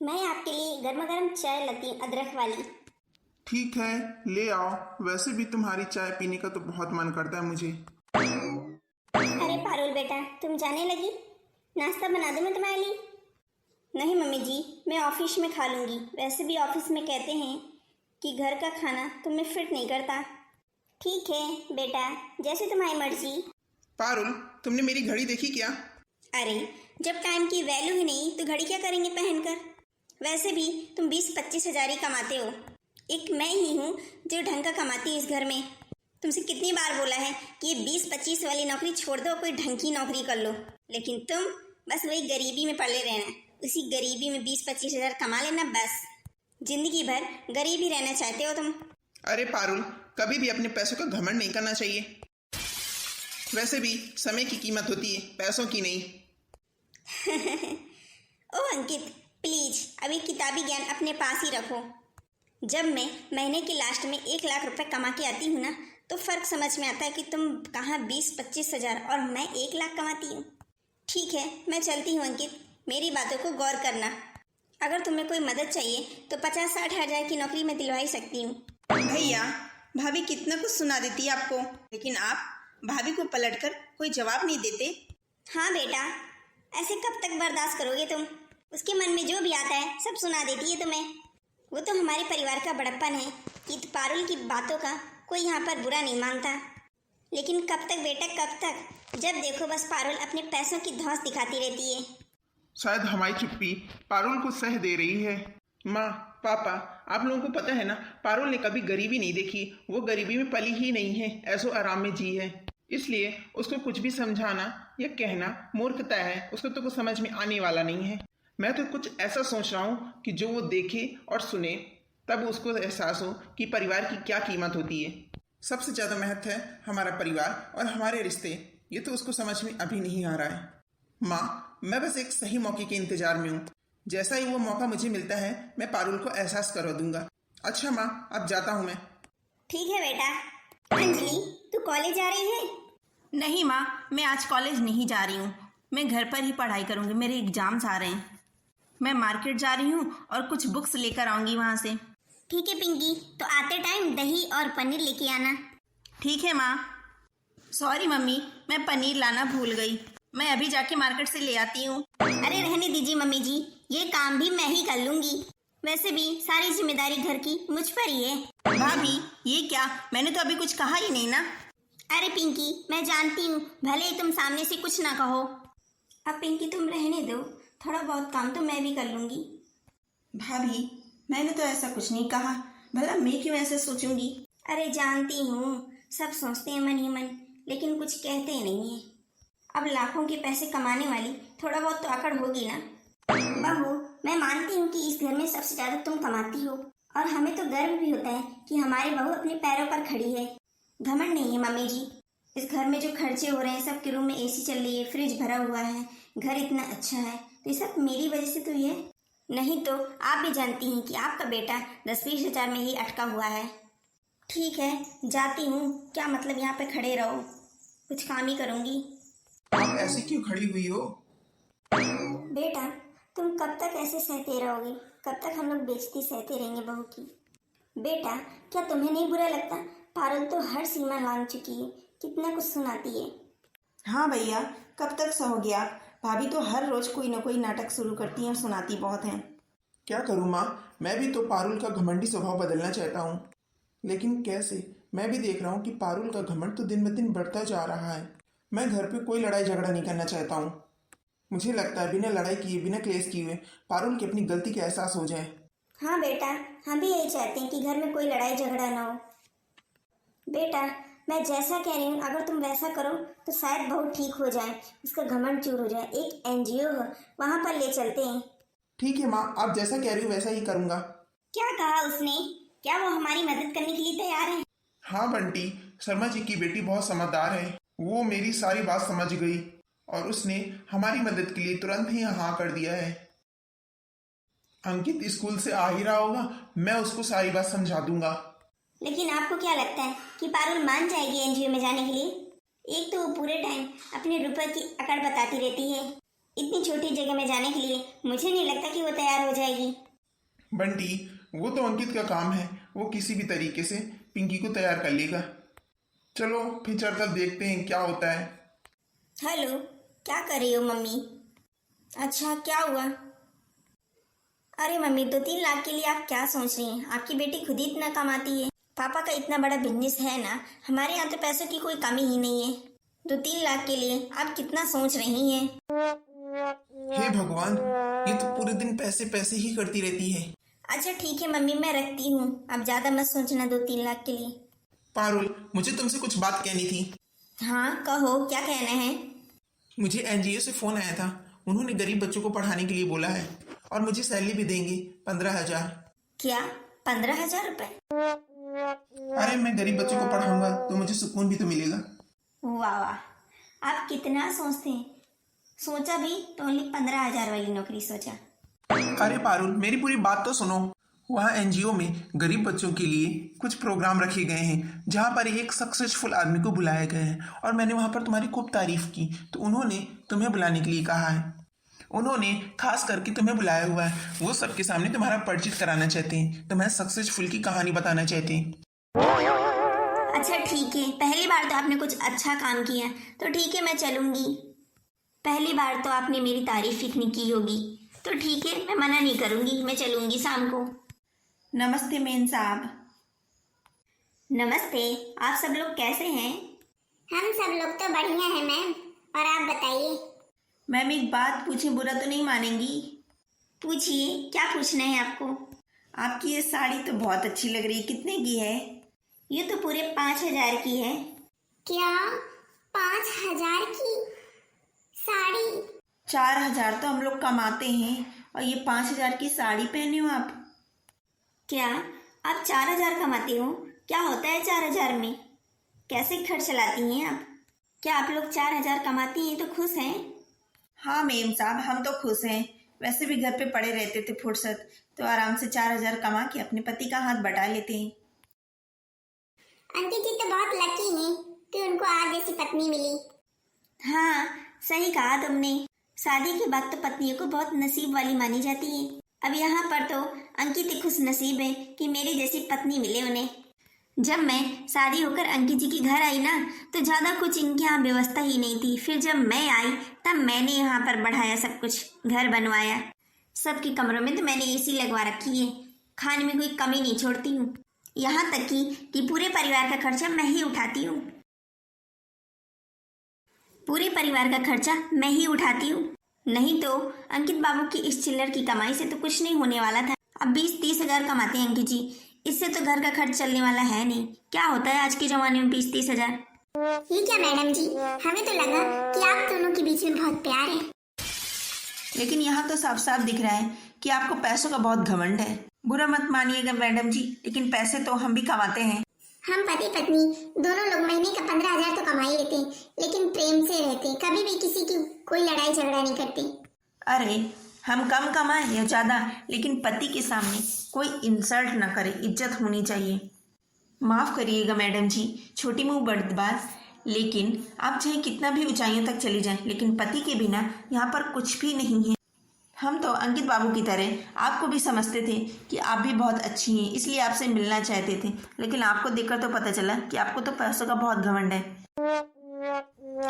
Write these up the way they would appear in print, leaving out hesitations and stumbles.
मैं आपके लिए गर्मा गर्म चाय लाती हूँ, अदरक वाली। ठीक है, ले आओ। वैसे भी तुम्हारी चाय पीने का तो बहुत मन करता है मुझे। अरे पारुल बेटा, तुम जाने लगी? नाश्ता बना दूँ मैं तुम्हारे लिए? नहीं मम्मी जी, मैं ऑफिस में खा लूँगी। वैसे भी ऑफिस में कहते हैं कि घर का खाना तुम्हें फिट नहीं करता। ठीक है बेटा, जैसे तुम्हारी मर्जी। पारुल, तुमने मेरी घड़ी देखी क्या? अरे, जब टाइम की वैल्यू ही नहीं तो घड़ी क्या करेंगे पहनकर। वैसे भी तुम 20-25 हज़ार ही कमाते हो। एक मैं ही हूँ जो ढंग का कमाती हूँ इस घर में। तुमसे कितनी बार बोला है कि ये 20-25 वाली नौकरी छोड़ दो, कोई ढंग की नौकरी कर लो, लेकिन तुम बस वही गरीबी में पड़े रहना। उसी गरीबी में 20-25 हज़ार कमा लेना, बस जिंदगी भर गरीब ही रहना चाहते हो तुम। अरे पारुल, कभी भी अपने पैसों का घमंड नहीं करना चाहिए। वैसे भी समय की कीमत होती है, पैसों की नहीं। ओ अंकित, प्लीज अभी किताबी ज्ञान अपने पास ही रखो। जब मैं महीने के लास्ट में 1 लाख रुपए कमा के आती हूँ ना, तो फर्क समझ में आता है कि तुम कहाँ 20-25 हज़ार और मैं 1 लाख कमाती हूँ। ठीक है, मैं चलती हूँ अंकित, मेरी बातों को गौर करना। अगर तुम्हें कोई मदद चाहिए तो 50-60 हज़ार की नौकरी मैं दिलवा ही सकती हूँ। भैया, भाभी कितना कुछ सुना देती है आपको, लेकिन आप भाभी को पलटकर कोई जवाब नहीं देते। हाँ बेटा, ऐसे कब तक बर्दाश्त करोगे तुम? उसके मन में जो भी आता है सब सुना देती है तुम्हें। वो तो हमारे परिवार का बड़प्पन है कि पारुल की बातों का कोई यहाँ पर बुरा नहीं मानता। लेकिन कब तक बेटा, कब तक? जब देखो बस पारुल अपने पैसों की धौंस दिखाती रहती है। शायद हमारी चुप्पी पारुल को सह दे रही है। माँ, पापा, आप लोगों को पता है ना, पारुल ने कभी गरीबी नहीं देखी। वो गरीबी में पली ही नहीं है, ऐसो आराम में जी है। इसलिए उसको कुछ भी समझाना या कहना मूर्खता है। उसको तो कुछ समझ में आने वाला नहीं है। मैं तो कुछ ऐसा सोच रहा हूँ कि जो वो देखे और सुने, तब उसको एहसास हो कि परिवार की क्या कीमत होती है। सबसे ज़्यादा महत्व है हमारा परिवार और हमारे रिश्ते। ये तो उसको समझ में अभी नहीं आ रहा है। माँ, मैं बस एक सही मौके के इंतजार में हूँ। जैसा ही वो मौका मुझे मिलता है, मैं पारुल को एहसास करवा दूंगा। अच्छा माँ, अब जाता हूँ मैं। ठीक है बेटा। अंजलि, तू कॉलेज जा रही है? नहीं माँ, मैं आज कॉलेज नहीं जा रही हूँ। मैं घर पर ही पढ़ाई करूँगी, मेरे एग्जाम्स आ रहे हैं। मैं मार्केट जा रही हूँ और कुछ बुक्स लेकर आऊँगी वहाँ से। ठीक है पिंकी, तो आते टाइम दही और पनीर लेके आना। ठीक है माँ। सॉरी मम्मी, मैं पनीर लाना भूल गई। मैं अभी जाके मार्केट से ले आती हूँ। अरे रहने दीजिए मम्मी जी, ये काम भी मैं ही कर लूंगी। वैसे भी सारी जिम्मेदारी घर की मुझ पर ही है। भाभी, ये क्या? मैंने तो अभी कुछ कहा ही नहीं ना। अरे पिंकी, मैं जानती हूँ, भले ही तुम सामने से कुछ ना कहो। अब पिंकी तुम रहने दो, थोड़ा बहुत काम तो मैं भी कर लूंगी। भाभी, मैंने तो ऐसा कुछ नहीं कहा। भला मैं क्यों ऐसे सोचूंगी? अरे जानती हूँ, सब सोचते हैं मन ही मन, लेकिन कुछ कहते नहीं है। अब लाखों के पैसे कमाने वाली थोड़ा बहुत तो अकड़ होगी ना। बहू, मैं मानती हूँ कि इस घर में सबसे ज्यादा तुम कमाती हो, और हमें तो गर्व भी होता है कि हमारी बहू अपने पैरों पर खड़ी है। घमंड नहीं है मम्मी जी। इस घर में जो खर्चे हो रहे हैं, सबके रूम में एसी चल रही है, फ्रिज भरा हुआ है, घर इतना अच्छा है, तो ये सब मेरी वजह से तो ये। नहीं तो आप भी जानती हैं कि आपका बेटा 10-20 हज़ार में ही अटका हुआ है। ठीक है, जाती हूँ। क्या मतलब यहाँ पे खड़े रहो, कुछ काम ही करूँगी। आप ऐसे क्यों खड़ी हुई हो? बेटा, तुम कब तक ऐसे सहते रहोगे? कब तक हम लोग बेइज्जती सहते रहेंगे बहू की? बेटा, क्या तुम्हें नहीं बुरा लगता? पारुल तो हर सीमा लांघ चुकी है, कितना कुछ सुनाती है। हाँ भैया, कब तक सहोगे आप? भाभी तो हर रोज कोई ना कोई नाटक शुरू करती है और सुनाती बहुत हैं। क्या करूँ माँ, मैं भी तो पारुल का घमंडी स्वभाव बदलना चाहता हूँ, लेकिन कैसे? मैं भी देख रहा हूँ कि पारुल का घमंड तो दिन ब दिन बढ़ता जा रहा है। मैं घर पे कोई लड़ाई झगड़ा नहीं करना चाहता हूँ। मुझे लगता है बिना लड़ाई किए, बिना क्लेश किए पारुल की अपनी गलती का एहसास हो जाए। हाँ बेटा, हम भी यही चाहते हैं कि घर में कोई लड़ाई झगड़ा ना हो। बेटा, मैं जैसा कह रही हूँ, अगर तुम वैसा करो तो शायद बहुत ठीक हो जाए, उसका घमंड चूर हो जाए। एक एनजीओ है, वहाँ पर ले चलते हैं। ठीक है माँ, आप जैसा कह रही हो वैसा ही करूँगा। क्या कहा उसने? क्या वो हमारी मदद करने के लिए तैयार है? हाँ बंटी, शर्मा जी की बेटी बहुत समझदार है। वो मेरी सारी बात समझ गई और उसने हमारी मदद के लिए तुरंत ही हाँ कर दिया है। अंकित स्कूल से आ ही रहा होगा, मैं उसको सारी बात समझा दूंगा। लेकिन आपको क्या लगता है कि पारुल मान जाएगी एनजीओ में जाने के लिए? एक तो वो पूरे टाइम अपने रुपए की अकड़ बताती रहती है। इतनी छोटी जगह में जाने के लिए मुझे नहीं लगता कि वो तैयार हो जाएगी। बंटी, वो तो अंकित का काम है, वो किसी भी तरीके से पिंकी को तैयार कर लेगा। चलो फिर चलकर देखते हैं क्या होता है। हेलो, क्या कर रही हो मम्मी? अच्छा, क्या हुआ? अरे मम्मी, 2-3 लाख के लिए आप क्या सोच रही हैं? आपकी बेटी खुद ही इतना कमाती है, पापा का इतना बड़ा बिजनेस है ना, हमारे यहाँ तो पैसों की कोई कमी ही नहीं है। 2-3 लाख के लिए आप कितना सोच रही हैं? हे भगवान, ये तो पूरे दिन पैसे पैसे ही करती रहती है। अच्छा ठीक है मम्मी, मैं रखती हूँ, आप ज़्यादा मत सोचना 2-3 लाख के लिए। पारुल, मुझे तुमसे कुछ बात कहनी थी। हाँ कहो, क्या कहना है? मुझे एनजीओ से फोन आया था, उन्होंने गरीब बच्चों को पढ़ाने के लिए बोला है और मुझे सैलरी भी देंगे 15,000। क्या 15,000 रुपये? अरे मैं गरीब बच्चों को पढ़ाऊंगा तो मुझे सुकून भी तो मिलेगा। वाह वाह, आप कितना सोचते हैं। सोचा भी तो ओनली 15,000 वाली नौकरी सोचा। अरे पारुल, मेरी पूरी बात तो सुनो। वहाँ एनजीओ में गरीब बच्चों के लिए कुछ प्रोग्राम रखे गए हैं जहाँ पर एक सक्सेसफुल आदमी को बुलाया गया है और मैंने वहाँ पर तुम्हारी खूब तारीफ की तो उन्होंने तुम्हें बुलाने के लिए कहा है। उन्होंने खास करके तुम्हें बुलाया हुआ है, वो सबके सामने तुम्हारा परिचित कराना चाहते हैं, तुम्हें सक्सेसफुल की कहानी बताना चाहते हैं। अच्छा ठीक है, पहली बार तो आपने कुछ अच्छा काम किया तो ठीक है, मैं चलूँगी। पहली बार तो आपने मेरी तारीफ इतनी की होगी तो ठीक है, मैं मना नहीं करूँगी, मैं चलूँगी शाम को। नमस्ते मेन साहब। नमस्ते, आप सब लोग कैसे हैं? हम सब लोग तो बढ़िया हैं मैम, और आप बताइए। मैम एक बात पूछे, बुरा तो नहीं मानेंगी? पूछिए, क्या पूछना है आपको? आपकी ये साड़ी तो बहुत अच्छी लग रही है, कितने की है? ये तो पूरे 5,000 की है। क्या 5,000 की साड़ी? 4,000 तो हम लोग कमाते हैं और ये 5,000 की साड़ी पहने हो आप? क्या आप 4,000 कमाते हो? क्या होता है 4,000 में? कैसे घर चलाती हैं आप? क्या आप लोग 4,000 कमाती हैं तो खुश हैं? हाँ मेम साहब, हम तो खुश हैं। वैसे भी घर पे पड़े रहते थे फुर्सत, तो आराम से 4,000 कमा के अपने पति का हाथ बटा लेते हैं। अंकित जी तो बहुत लकी हैं कि उनको आप जैसी पत्नी मिली। हाँ, सही कहा तुमने। शादी के बाद तो पत्नियों को बहुत नसीब वाली मानी जाती है। अब यहाँ पर तो अंकित ही खुश नसीब है कि मेरी जैसी पत्नी मिले उन्हें। जब मैं शादी होकर अंकित जी के घर आई ना, तो ज़्यादा कुछ इनके यहाँ व्यवस्था ही नहीं थी। फिर जब मैं आई तब मैंने यहाँ पर बढ़ाया, सब कुछ घर बनवाया। सबके कमरों में तो मैंने एसी लगवा रखी है, खाने में कोई कमी नहीं छोड़ती हूँ। यहाँ तक कि पूरे परिवार का खर्चा मैं ही उठाती हूँ। पूरे परिवार का खर्चा मैं ही उठाती हूँ। नहीं तो अंकित बाबू की इस चिल्लर की कमाई से तो कुछ नहीं होने वाला था। अब 20-30 हजार कमाते हैं अंकित जी, इससे तो घर का खर्च चलने वाला है नहीं। क्या होता है आज के जमाने में 20-30 हजार? ये क्या मैडम जी, हमें तो लगा कि आप दोनों के बीच में बहुत प्यार है। लेकिन यहाँ तो साफ साफ दिख रहा है कि आपको पैसों का बहुत घमंड है। बुरा मत मानिएगा मैडम जी, लेकिन पैसे तो हम भी कमाते हैं। हम पति पत्नी दोनों लोग महीने का 15,000 तो कमा ही लेते हैं, लेकिन प्रेम से रहते हैं, कभी भी किसी की कोई लड़ाई झगड़ा नहीं करते। अरे हम कम कमाएं या ज़्यादा, लेकिन पति के सामने कोई इंसल्ट ना करे, इज्जत होनी चाहिए। माफ़ करिएगा मैडम जी, छोटी मुँह बड़ी बात, लेकिन आप चाहे कितना भी ऊंचाइयों तक चली जाएं, लेकिन पति के बिना यहाँ पर कुछ भी नहीं है। हम तो अंकित बाबू की तरह आपको भी समझते थे कि आप भी बहुत अच्छी हैं, इसलिए आपसे मिलना चाहते थे, लेकिन आपको देखकर तो पता चला कि आपको तो पैसों का बहुत घमंड है।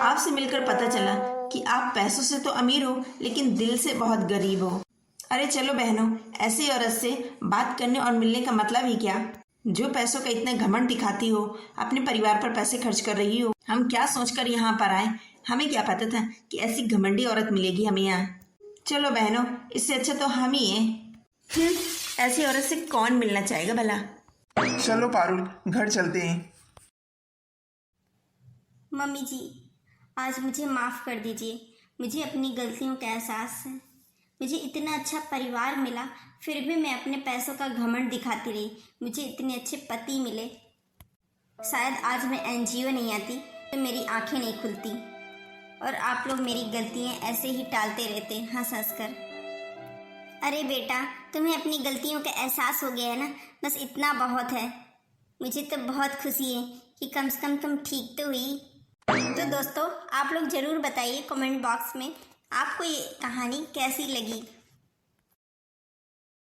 आपसे मिलकर पता चला कि आप पैसों से तो अमीर हो, लेकिन दिल से बहुत गरीब हो। अरे चलो बहनों, ऐसी औरत से बात करने और मिलने का मतलब ही क्या? जो पैसों का इतना घमंड दिखाती हो, अपने परिवार पर पैसे खर्च कर रही हो। हम क्या सोचकर यहाँ पर आए, हमें क्या पता था कि ऐसी घमंडी औरत मिलेगी हमें यहाँ। चलो बहनों, इससे अच्छा तो हम ही हैं। ऐसी औरत से कौन मिलना चाहेगा भला। चलो पारुल, घर चलते हैं। मम्मी जी, आज मुझे माफ़ कर दीजिए। मुझे अपनी गलतियों का एहसास है। मुझे इतना अच्छा परिवार मिला, फिर भी मैं अपने पैसों का घमंड दिखाती रही। मुझे इतने अच्छे पति मिले, शायद आज मैं एनजीओ नहीं आती तो मेरी आंखें नहीं खुलती। और आप लोग मेरी गलतियाँ ऐसे ही टालते रहते हंस हंस कर। अरे बेटा, तुम्हें अपनी गलतियों का एहसास हो गया है ना, बस इतना बहुत है। मुझे तो बहुत खुशी है कि कम से कम तुम ठीक तो हुई। तो दोस्तों, आप लोग ज़रूर बताइए कमेंट बॉक्स में आपको ये कहानी कैसी लगी।